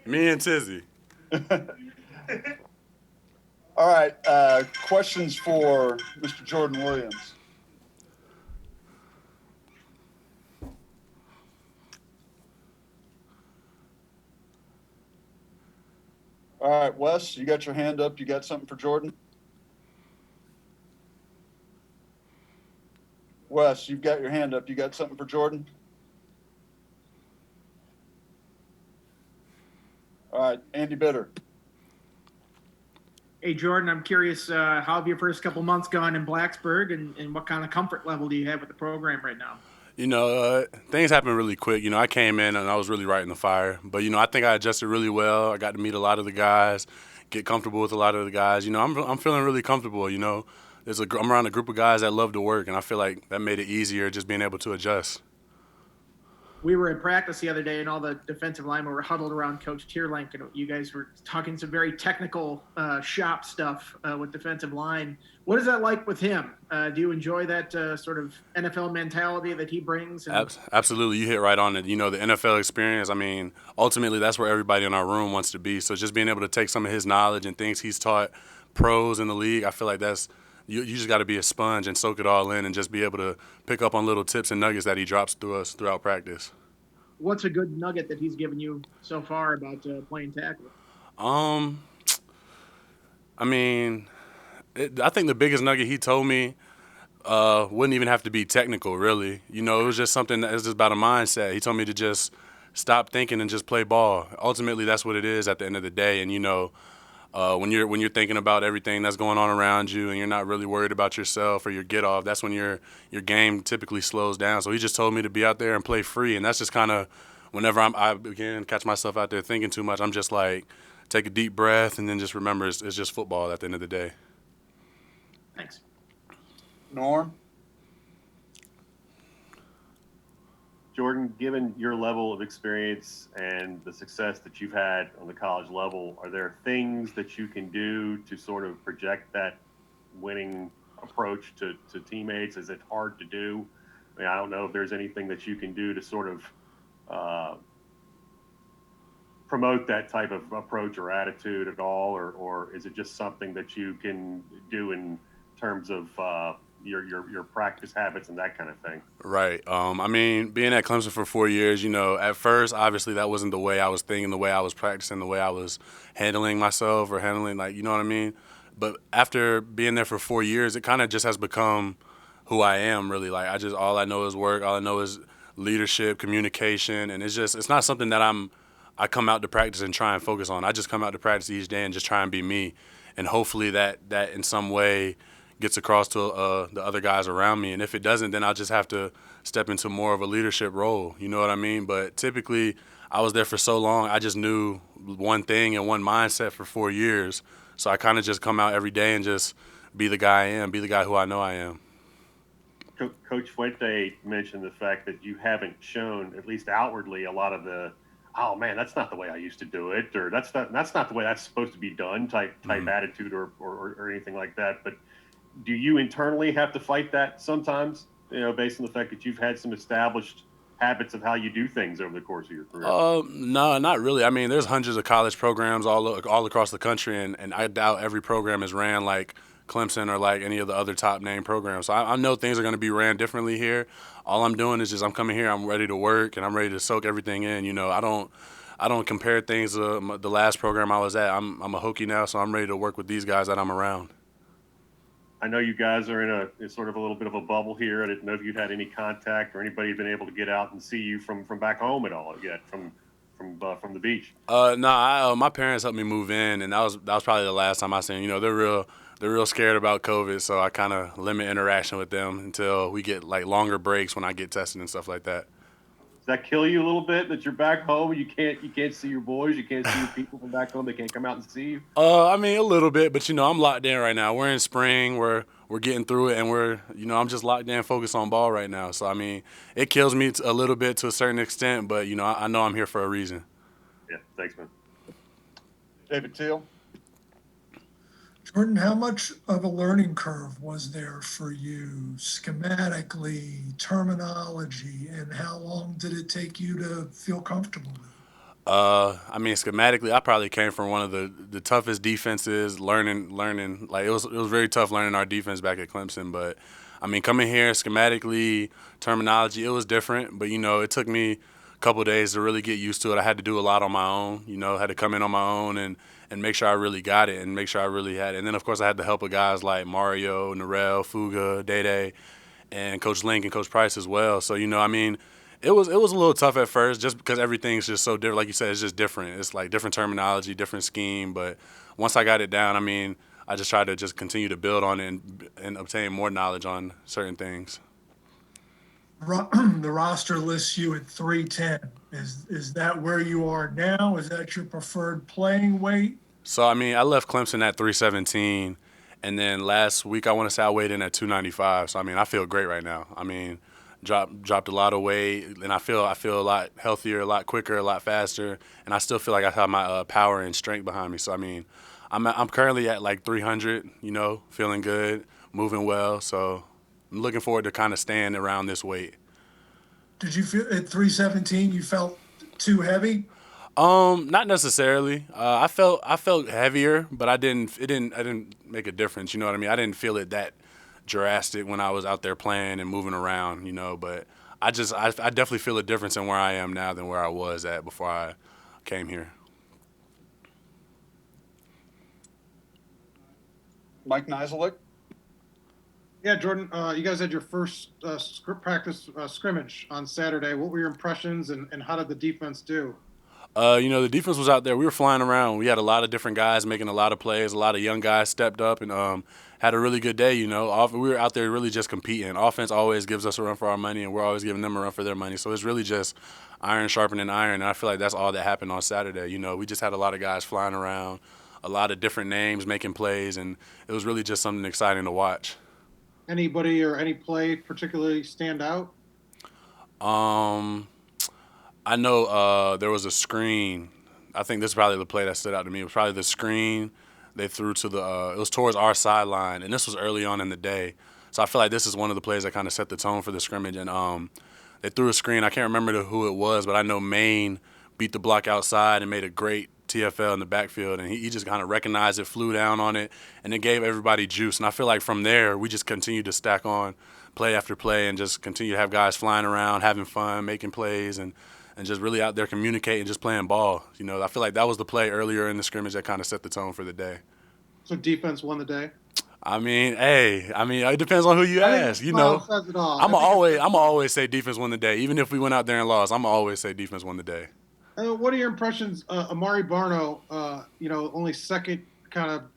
Me and Tizzy. All right. Questions for Mr. Jordan Williams. All right, Wes, you got your hand up. You got something for Jordan? Wes, you've got your hand up. You got something for Jordan? All right, Andy Bitter. Hey, Jordan, I'm curious, how have your first couple months gone in Blacksburg, and what kind of comfort level do you have with the program right now? Things happened really quick. I came in and I was really right in the fire. But, I think I adjusted really well. I got to meet a lot of the guys, get comfortable with a lot of the guys. I'm feeling really comfortable. I'm around a group of guys that love to work, and I feel like that made it easier just being able to adjust. We were in practice the other day, and all the defensive linemen were huddled around Coach Tierlink, and you guys were talking some very technical shop stuff with defensive line. What is that like with him? Do you enjoy that sort of NFL mentality that he brings? Absolutely, you hit right on it. The NFL experience, ultimately that's where everybody in our room wants to be. So just being able to take some of his knowledge and things he's taught pros in the league, I feel like you just got to be a sponge and soak it all in and just be able to pick up on little tips and nuggets that he drops through us throughout practice. What's a good nugget that he's given you so far about playing tackle? Um, I mean, I think the biggest nugget he told me wouldn't even have to be technical, really. It was just something that was just about a mindset. He told me to just stop thinking and just play ball. Ultimately, that's what it is at the end of the day. And when you're thinking about everything that's going on around you and you're not really worried about yourself or your get off, that's when your game typically slows down. So he just told me to be out there and play free, and that's just kind of whenever I begin to catch myself out there thinking too much, I'm just like take a deep breath and then just remember it's just football at the end of the day. Thanks. Norm? Jordan, given your level of experience and the success that you've had on the college level, are there things that you can do to sort of project that winning approach to teammates? Is it hard to do? I don't know if there's anything that you can do to sort of promote that type of approach or attitude at all, or is it just something that you can do in terms of your practice habits and that kind of thing? Right. Being at Clemson for 4 years, at first, obviously, that wasn't the way I was thinking, the way I was practicing, the way I was handling myself or handling, like, you know what I mean? But after being there for 4 years, it kind of just has become who I am, really. Like, all I know is work, all I know is leadership, communication, and it's not something that I come out to practice and try and focus on. I just come out to practice each day and just try and be me. And hopefully that in some way gets across to the other guys around me. And if it doesn't, then I'll just have to step into more of a leadership role. You know what I mean? But typically, I was there for so long, I just knew one thing and one mindset for 4 years. So I kind of just come out every day and just be the guy I am, be the guy who I know I am. Coach Fuente mentioned the fact that you haven't shown, at least outwardly, a lot of the, oh man, that's not the way I used to do it, or that's not the way that's supposed to be done type attitude or anything like that. But do you internally have to fight that sometimes, based on the fact that you've had some established habits of how you do things over the course of your career? No, not really. There's hundreds of college programs all across the country, and I doubt every program is ran like Clemson or like any of the other top name programs. So I know things are going to be ran differently here. All I'm doing is just I'm coming here, I'm ready to work, and I'm ready to soak everything in. I don't compare things to the last program I was at. I'm a Hokie now, so I'm ready to work with these guys that I'm around. I know you guys are in sort of a little bit of a bubble here. I didn't know if you'd had any contact or anybody been able to get out and see you from back home at all yet, from the beach. No, my parents helped me move in, and that was probably the last time I seen. They're real scared about COVID, so I kind of limit interaction with them until we get like longer breaks when I get tested and stuff like that. Does that kill you a little bit that you're back home? You can't see your boys, you can't see your people from back home. They can't come out and see you. A little bit, but I'm locked in right now. We're in spring. We're getting through it, and I'm just locked in, focused on ball right now. So it kills me a little bit to a certain extent, but I know I'm here for a reason. Yeah, thanks, man. David Teal? Jordan, how much of a learning curve was there for you schematically, terminology, and how long did it take you to feel comfortable with it? I mean, schematically, I probably came from one of the toughest defenses. Learning like it was very tough learning our defense back at Clemson. But I mean, coming here schematically, terminology, it was different. But it took me a couple of days to really get used to it. I had to do a lot on my own. Had to come in on my own and make sure I really got it and make sure I really had it. And then of course I had the help of guys like Mario, Narelle, Fuga, Day, and Coach Link and Coach Price as well. So I mean. It was a little tough at first just because everything's just so different. Like you said, it's just different. It's like different terminology, different scheme. But once I got it down, I mean, I just tried to just continue to build on it and obtain more knowledge on certain things. The roster lists you at 310. Is that where you are now? Is that your preferred playing weight? So, I mean, I left Clemson at 317. And then last week, I want to say I weighed in at 295. So, I mean, I feel great right now. I mean, dropped a lot of weight, and I feel a lot healthier, a lot quicker, a lot faster, and I still feel like I have my power and strength behind me. So I mean, I'm currently at like 300, feeling good, moving well. So I'm looking forward to kind of staying around this weight. Did you feel at 317 you felt too heavy? Not necessarily. I felt heavier, but I didn't make a difference. You know what I mean? I didn't feel it that drastic when I was out there playing and moving around, but I definitely feel a difference in where I am now than where I was at before I came here. Mike Nizilik? Yeah, Jordan, you guys had your first practice scrimmage on Saturday. What were your impressions and how did the defense do? The defense was out there. We were flying around. We had a lot of different guys making a lot of plays. A lot of young guys stepped up and had a really good day, We were out there really just competing. Offense always gives us a run for our money, and we're always giving them a run for their money. So it's really just iron sharpening iron, and I feel like that's all that happened on Saturday. We just had a lot of guys flying around, a lot of different names making plays, and it was really just something exciting to watch. Anybody or any play particularly stand out? I know there was a screen. I think this is probably the play that stood out to me. It was probably the screen they threw to it was towards our sideline, and this was early on in the day. So I feel like this is one of the plays that kind of set the tone for the scrimmage. And they threw a screen. I can't remember who it was, but I know Maine beat the block outside and made a great TFL in the backfield, and he just kind of recognized it, flew down on it, and it gave everybody juice. And I feel like from there, we just continued to stack on play after play and just continue to have guys flying around, having fun, making plays, and just really out there communicating, just playing ball. I feel like that was the play earlier in the scrimmage that kind of set the tone for the day. So defense won the day? I mean, it depends on who you ask. I'm always say defense won the day. Even if we went out there and lost, I'm always say defense won the day. What are your impressions? Amari Barno, only second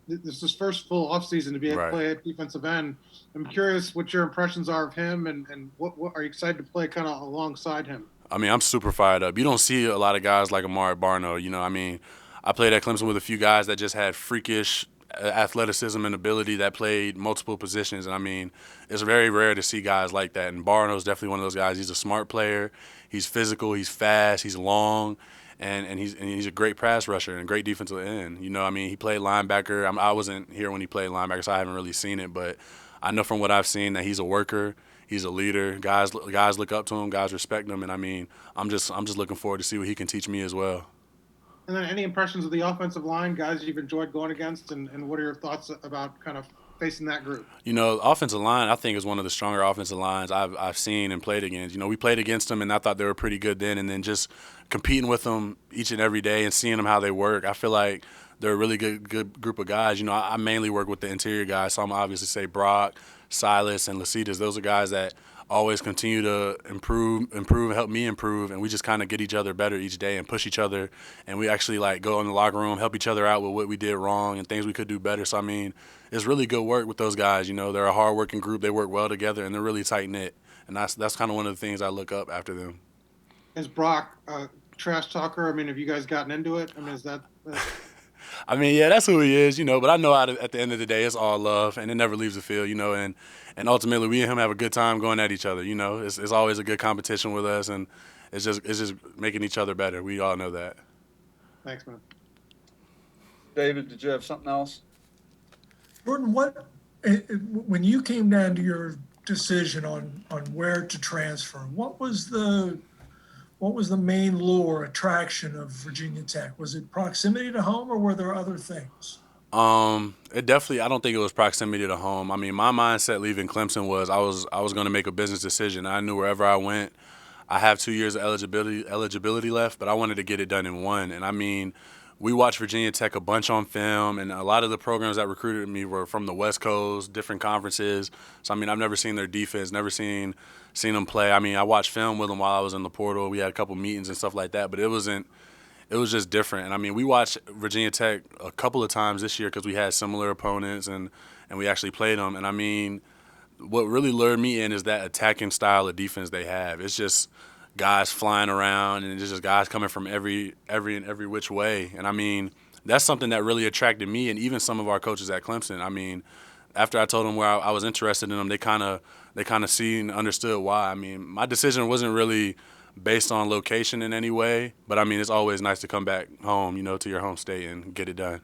this is his first full offseason to be able to play at defensive end. I'm curious what your impressions are of him and what are you excited to play kind of alongside him? I mean, I'm super fired up. You don't see a lot of guys like Amari Barno. I played at Clemson with a few guys that just had freakish athleticism and ability that played multiple positions. And, I mean, it's very rare to see guys like that. And Barno's definitely one of those guys. He's a smart player. He's physical. He's fast. He's long. And he's a great pass rusher and a great defensive end. He played linebacker. I wasn't here when he played linebacker, so I haven't really seen it. But I know from what I've seen that he's a worker. He's a leader. Guys look up to him. Guys respect him. And I'm just looking forward to see what he can teach me as well. And then any impressions of the offensive line, guys you've enjoyed going against, and what are your thoughts about kind of facing that group? Offensive line I think is one of the stronger offensive lines I've seen and played against. We played against them, and I thought they were pretty good then. And then just competing with them each and every day and seeing them how they work, I feel like they're a really good group of guys. I mainly work with the interior guys, so I'm obviously say Brock, Silas, and Lasitas. Those are guys that always continue to improve, help me improve, and we just kind of get each other better each day and push each other, and we actually go in the locker room, help each other out with what we did wrong and things we could do better. So it's really good work with those guys. They're a hard-working group. They work well together, and they're really tight-knit, and that's kind of one of the things I look up after them. Is Brock trash talker? Have you guys gotten into it? Is that yeah, that's who he is, but I know at the end of the day, it's all love, and it never leaves the field, and ultimately we and him have a good time going at each other, It's always a good competition with us, and it's just making each other better. We all know that. Thanks, man. David, did you have something else? Jordan, when you came down to your decision on where to transfer, what was the what was the main lure attraction of Virginia Tech? Was it proximity to home, or were there other things? It definitely. I don't think it was proximity to home. I mean, my mindset leaving Clemson was I was going to make a business decision. I knew wherever I went, I have 2 years of eligibility left, but I wanted to get it done in one. And I mean, we watched Virginia Tech a bunch on film, and a lot of the programs that recruited me were from the West Coast, different conferences. So I mean, I've never seen their defense, never seen them play. I mean, I watched film with them while I was in the portal. We had a couple meetings and stuff like that, but it wasn't. It was just different. And I mean, we watched Virginia Tech a couple of times this year because we had similar opponents and we actually played them. And I mean, what really lured me in is that attacking style of defense they have. It's just guys flying around and it's just guys coming from every which way. And I mean, that's something that really attracted me and even some of our coaches at Clemson. I mean, after I told them where I was interested in them, they kind of see and understood why. I mean, my decision wasn't really based on location in any way, but I mean, it's always nice to come back home, to your home state and get it done.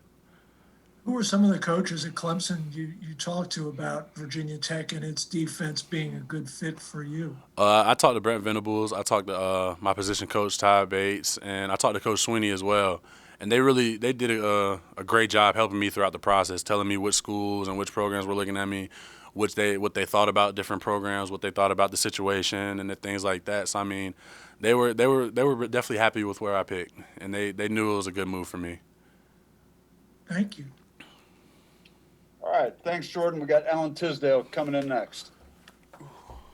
Who were some of the coaches at Clemson you talked to about Virginia Tech and its defense being a good fit for you? I talked to Brent Venables. I talked to my position coach, Ty Bates, and I talked to Coach Sweeney as well. And they did a great job helping me throughout the process, telling me which schools and which programs were looking at me, what they thought about different programs, what they thought about the situation, and the things like that. So I mean, they were definitely happy with where I picked, and they knew it was a good move for me. Thank you. All right. Thanks, Jordan. We got Alan Tisdale coming in next.